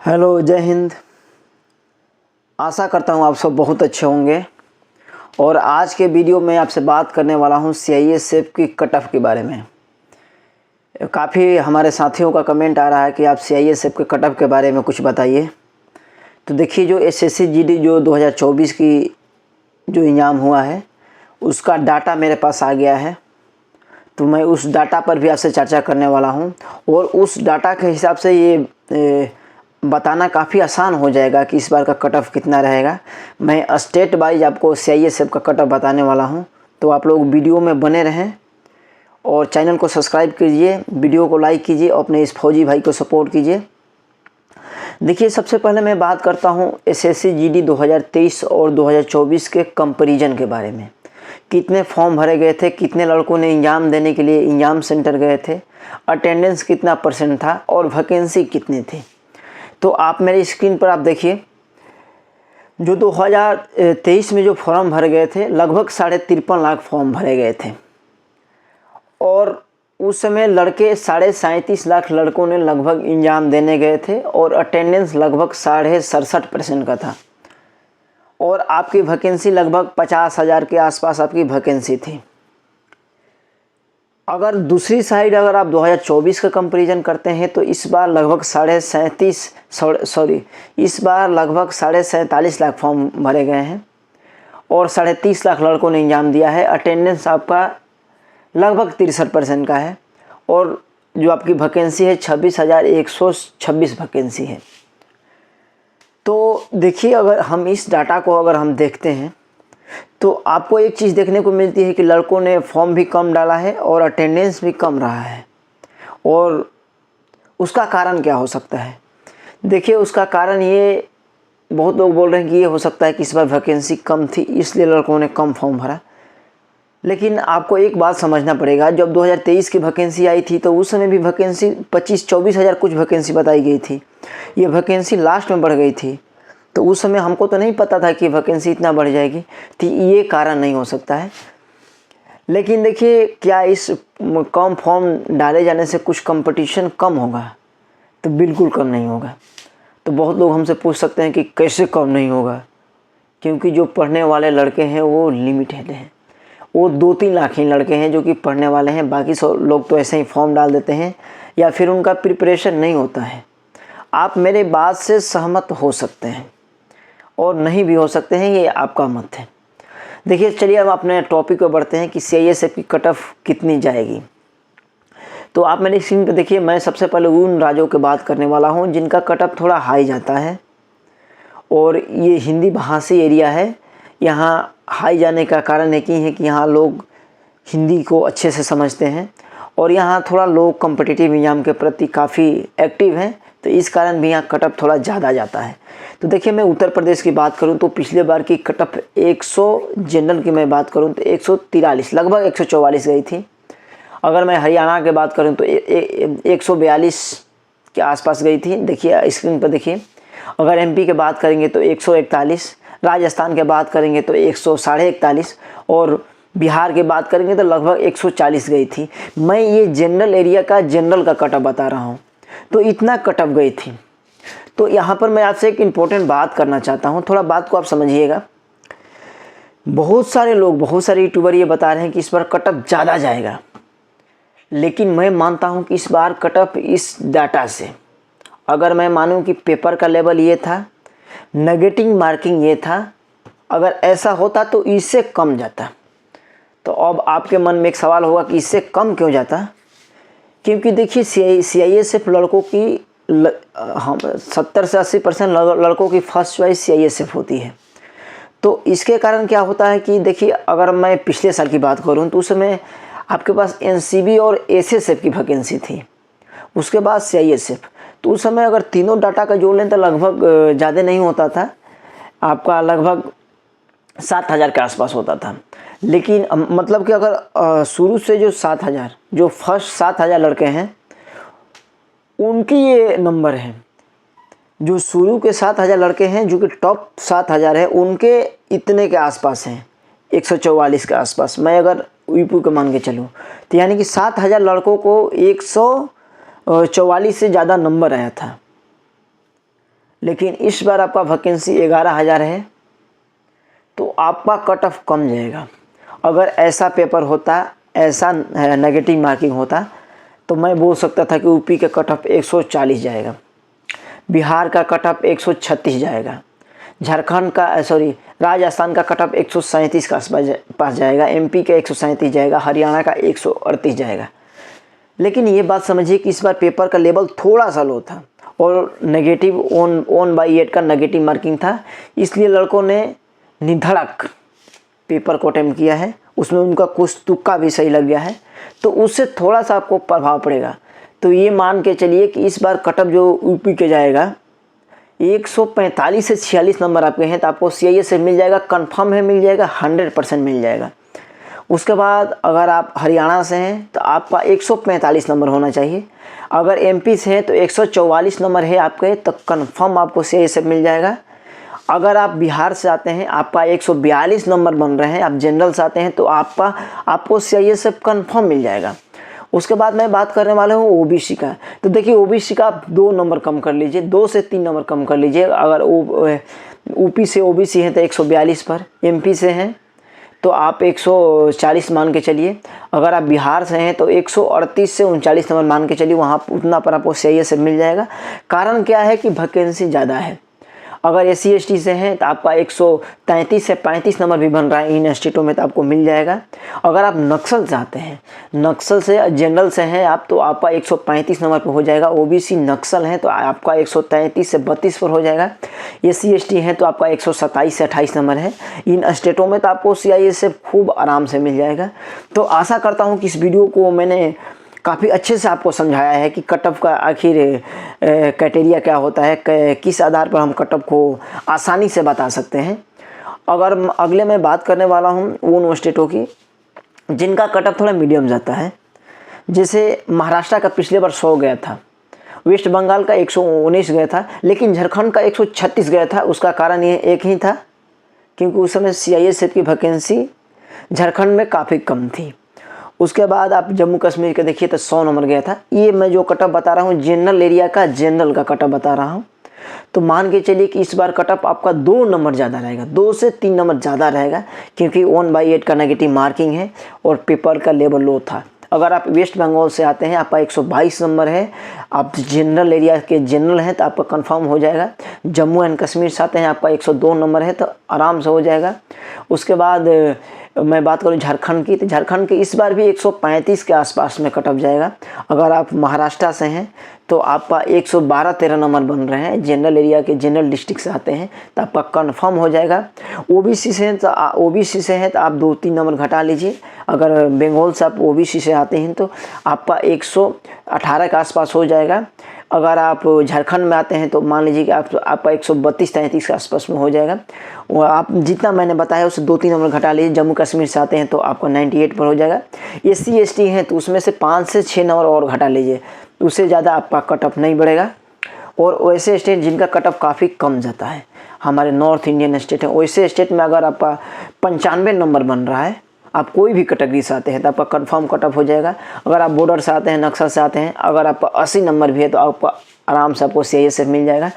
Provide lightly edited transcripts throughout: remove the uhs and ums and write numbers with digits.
Hello, जय हिंद। आशा करता हूँ आप सब बहुत अच्छे होंगे। और आज के वीडियो में आपसे बात करने वाला हूँ सीआईएसएफ की कट ऑफ के बारे में। काफ़ी हमारे साथियों का कमेंट आ रहा है कि आप सीआईएसएफ के कट ऑफ के बारे में कुछ बताइए। तो देखिए, जो एसएससी जीडी जो 2024 की जो एग्ज़ाम हुआ है उसका डाटा मेरे पास आ गया है। तो मैं उस डाटा पर भी आपसे चर्चा करने वाला हूं और उस डाटा के हिसाब से ये बताना काफ़ी आसान हो जाएगा कि इस बार का कट ऑफ कितना रहेगा। मैं स्टेट वाइज आपको सीआईएसएफ का कट ऑफ बताने वाला हूं, तो आप लोग वीडियो में बने रहें और चैनल को सब्सक्राइब कीजिए, वीडियो को लाइक कीजिए और अपने इस फौजी भाई को सपोर्ट कीजिए। देखिए, सबसे पहले मैं बात करता हूं एसएससी जीडी 2023 और 2024 के कंपैरिजन के बारे में। कितने फॉर्म भरे गए थे, कितने लड़कों ने एग्ज़ाम देने के लिए एग्ज़ाम सेंटर गए थे, अटेंडेंस कितना परसेंट था और वैकेंसी कितनी थी। तो आप मेरी स्क्रीन पर आप देखिए, जो 2023 में जो फॉर्म भरे गए थे लगभग 53.5 लाख फॉर्म भरे गए थे और उस समय लड़के 37.5 लाख लड़कों ने लगभग एग्ज़ाम देने गए थे और अटेंडेंस लगभग 67.5% का था और आपकी वैकेंसी लगभग 50,000 के आसपास आपकी वैकेंसी थी। अगर दूसरी साइड अगर आप 2024 का कंपैरिजन करते हैं तो इस बार लगभग 47.5 लाख फॉर्म भरे गए हैं और 30.5 लाख लड़कों ने एग्ज़ाम दिया है। अटेंडेंस आपका लगभग 63% का है और जो आपकी वैकेंसी है 26,126 वैकेंसी है। तो देखिए, अगर हम इस डाटा को अगर हम देखते हैं तो आपको एक चीज़ देखने को मिलती है कि लड़कों ने फॉर्म भी कम डाला है और अटेंडेंस भी कम रहा है। और उसका कारण क्या हो सकता है? देखिए, उसका कारण ये बहुत लोग बोल रहे हैं कि ये हो सकता है कि इस बार वैकेंसी कम थी इसलिए लड़कों ने कम फॉर्म भरा। लेकिन आपको एक बात समझना पड़ेगा, जब 2023 की वैकेंसी आई थी तो उस समय भी वैकेंसी 25-24 हज़ार कुछ वैकेंसी बताई गई थी। ये वैकेंसी लास्ट में बढ़ गई थी, तो उस समय हमको तो नहीं पता था कि वैकेंसी इतना बढ़ जाएगी, तो ये कारण नहीं हो सकता है। लेकिन देखिए, क्या इस कम फॉर्म डाले जाने से कुछ कंपटीशन कम होगा? तो बिल्कुल कम नहीं होगा। तो बहुत लोग हमसे पूछ सकते हैं कि कैसे कम नहीं होगा, क्योंकि जो पढ़ने वाले लड़के हैं वो लिमिटेड हैं। वो 2-3 लाख ही लड़के हैं जो कि पढ़ने वाले हैं, बाकी सब लोग तो ऐसे ही फॉर्म डाल देते हैं या फिर उनका प्रिपरेशन नहीं होता है। आप मेरे बात से सहमत हो सकते हैं और नहीं भी हो सकते हैं, ये आपका मत है। देखिए, चलिए अब अपने टॉपिक पर बढ़ते हैं कि सीआईएसएफ की कट ऑफ कितनी जाएगी। तो आप मेरी स्क्रीन पर देखिए, मैं सबसे पहले उन राज्यों की बात करने वाला हूं जिनका कट ऑफ थोड़ा हाई जाता है और ये हिंदी भाषी एरिया है। यहाँ हाई जाने का कारण एक ही है कि यहाँ लोग हिंदी को अच्छे से समझते हैं और यहाँ थोड़ा लोग कॉम्पिटिटिव एग्ज़ाम के प्रति काफ़ी एक्टिव हैं, तो इस कारण भी यहाँ कट ऑफ थोड़ा ज़्यादा जाता है। तो देखिए, मैं उत्तर प्रदेश की बात करूँ तो पिछले बार की कट ऑफ 100 जनरल की मैं बात करूँ तो 143 लगभग 144 गई थी। अगर मैं हरियाणा की बात करूँ तो 142 के आसपास गई थी। देखिए स्क्रीन पर देखिए। अगर एमपी की बात करेंगे तो 141, राजस्थान की बात करेंगे तो 141 और बिहार की बात करेंगे तो लगभग 140 गई थी। मैं ये जनरल एरिया का जनरल का कट ऑफ बता रहा हूँ, तो इतना कट ऑफ गई थी। तो यहाँ पर मैं आपसे एक इम्पोर्टेंट बात करना चाहता हूँ, थोड़ा बात को आप समझिएगा। बहुत सारे लोग, बहुत सारे यूट्यूबर ये बता रहे हैं कि इस बार कट ऑफ ज़्यादा जाएगा, लेकिन मैं मानता हूँ कि इस बार कट ऑफ इस डाटा से, अगर मैं मानूँ कि पेपर का लेवल ये था, नेगेटिव मार्किंग ये था, अगर ऐसा होता तो इससे कम जाता। तो अब आपके मन में एक सवाल होगा कि इससे कम क्यों जाता? क्योंकि देखिए, सीआईएसएफ लड़कों की 70 से 80% लड़कों की फर्स्ट चॉइस सीआईएसएफ होती है। तो इसके कारण क्या होता है कि देखिए, अगर मैं पिछले साल की बात करूं तो उस समय आपके पास एनसीबी और एसएसएफ की वैकेंसी थी, उसके बाद सीआईएसएफ। तो उस समय अगर तीनों डाटा का जोड़ लें तो लगभग ज़्यादा नहीं होता था, आपका लगभग 7,000 के आसपास होता था। लेकिन मतलब कि अगर शुरू से जो 7,000, जो फर्स्ट 7,000 लड़के हैं उनकी ये नंबर है, जो शुरू के 7,000 लड़के हैं जो कि टॉप 7,000 है, उनके इतने के आसपास हैं, 144 के आसपास। मैं अगर यूपी को मान के चलूँ तो यानी कि 7,000 लड़कों को 144 से ज़्यादा नंबर आया था। लेकिन इस बार आपका वैकेंसी 11,000 है तो आपका कट ऑफ कम जाएगा। अगर ऐसा पेपर होता, ऐसा नेगेटिव मार्किंग होता तो मैं बोल सकता था कि यूपी का कट ऑफ 140 जाएगा, बिहार का कट ऑफ 136 जाएगा, झारखंड का राजस्थान का कट ऑफ 137 का पास जाएगा, एमपी का 137 जाएगा, हरियाणा का 138 जाएगा। लेकिन ये बात समझिए कि इस बार पेपर का लेवल थोड़ा सा लो था और नेगेटिव 1/8 का नेगेटिव मार्किंग था, इसलिए लड़कों ने निधड़क पेपर को अटेम्प्ट किया है। उसमें उनका कुछ तुक्का भी सही लग गया है, तो उससे थोड़ा सा आपको प्रभाव पड़ेगा। तो ये मान के चलिए कि इस बार कट ऑफ जो यूपी के जाएगा 145 से 46 नंबर आपके हैं तो आपको CIS से मिल जाएगा, कंफर्म है मिल जाएगा, 100% मिल जाएगा। उसके बाद अगर आप हरियाणा से हैं तो आपका 145 नंबर होना चाहिए। अगर MP से हैं तो 144 नंबर है आपके, तो कंफर्म आपको CIS से मिल जाएगा। अगर आप बिहार से आते हैं, आपका 142 नंबर बन रहे हैं, आप जनरल से आते हैं तो आपको CIS से कंफर्म मिल जाएगा। उसके बाद मैं बात करने वाला हूँ OBC का। तो देखिए OBC का आप 2 नंबर कम कर लीजिए, 2 से 3 नंबर कम कर लीजिए। अगर यूपी से OBC हैं तो 142 पर, MP से हैं तो आप 140 मान के चलिए। अगर आप बिहार से हैं तो 138 से 39 नंबर मान के चलिए, वहाँ उतना पर आपको CIS से मिल जाएगा। कारण क्या है कि वैकेंसी ज़्यादा है। अगर SC ST से हैं तो आपका 133 से 35 नंबर भी बन रहा है इन स्टेटों में, तो आपको मिल जाएगा। अगर आप नक्सल से आते हैं, नक्सल से जनरल से हैं आप, तो आपका 135 नंबर पर हो जाएगा। OBC नक्सल हैं तो आपका 133 से 32 पर हो जाएगा। SC ST हैं तो आपका 127 से 28 नंबर है। इन स्टेटों में तो आपको CIS से खूब आराम से मिल जाएगा। तो आशा करता हूँ कि इस वीडियो को मैंने काफ़ी अच्छे से आपको समझाया है कि कट ऑफ का आखिर क्राइटेरिया क्या होता है, किस आधार पर हम कट ऑफ को आसानी से बता सकते हैं। अगर अगले मैं बात करने वाला हूँ उन स्टेटों की जिनका कट ऑफ थोड़ा मीडियम जाता है। जैसे महाराष्ट्र का पिछले बार 100 गया था, वेस्ट बंगाल का 119 गया था, लेकिन झारखंड का 136 गया था। उसका कारण ये एक ही था क्योंकि उस समय CIS की वैकेंसी झारखंड में काफ़ी कम थी। उसके बाद आप जम्मू कश्मीर के देखिए तो 100 नंबर गया था। ये मैं जो कट ऑफ बता रहा हूँ जनरल एरिया का, जनरल का कट ऑफ बता रहा हूँ। तो मान के चलिए कि इस बार कट ऑफ आपका 2 नंबर ज़्यादा रहेगा, 2 से 3 नंबर ज़्यादा रहेगा, क्योंकि 1/8 का नेगेटिव मार्किंग है और पेपर का लेवल लो था। अगर आप वेस्ट बंगाल से आते हैं, आपका 122 नंबर है, आप जनरल एरिया के जनरल हैं तो आपका कंफर्म हो जाएगा। जम्मू एंड कश्मीर से आते हैं, आपका 102 नंबर है तो आराम से हो जाएगा। उसके बाद मैं बात करूँ झारखंड की, तो झारखंड के इस बार भी 135 के आसपास में कट ऑफ जाएगा। अगर आप महाराष्ट्र से हैं तो आपका 112-13 नंबर बन रहे हैं, जनरल एरिया के जनरल डिस्ट्रिक्ट से आते हैं तो आपका कंफर्म हो जाएगा। OBC से हैं तो आप 2-3 नंबर घटा लीजिए। अगर बंगाल से आप OBC से आते हैं तो आपका 118 के आसपास हो जाएगा। अगर आप झारखंड में आते हैं तो मान लीजिए कि आपका 132-33 के आसपास में हो जाएगा। वो आप जितना मैंने बताया उससे 2-3 नंबर घटा लीजिए। जम्मू कश्मीर से आते हैं तो आपका 98 पर हो जाएगा। SC ST हैं तो उसमें से 5 से 6 नंबर और घटा लीजिए, उससे ज़्यादा आपका कट ऑफ नहीं बढ़ेगा। और वैसे स्टेट जिनका कट ऑफ काफ़ी कम जाता है, हमारे नॉर्थ इंडियन स्टेट हैं, वैसे स्टेट में अगर आपका 95 नंबर बन रहा है, आप कोई भी कैटेगरी से आते हैं तो आपका कंफर्म कट ऑफ हो जाएगा। अगर आप बॉर्डर से आते हैं, नक्सल से आते हैं, अगर आपका 80 नंबर भी है तो आपका आराम से आपको CIS से मिल जाएगा।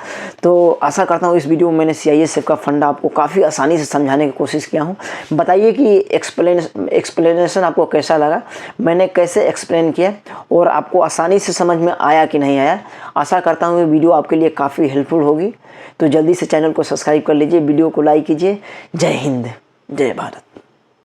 तो आशा करता हूँ इस वीडियो में मैंने CIS का फंडा आपको काफ़ी आसानी से समझाने की कोशिश किया हूँ। बताइए कि एक्सप्लेनेशन आपको कैसा लगा, मैंने कैसे एक्सप्लेन किया और आपको आसानी से समझ में आया कि नहीं आया। आशा करता हूँ ये वीडियो आपके लिए काफ़ी हेल्पफुल होगी। तो जल्दी से चैनल को सब्सक्राइब कर लीजिए, वीडियो को लाइक कीजिए। जय हिंद, जय भारत।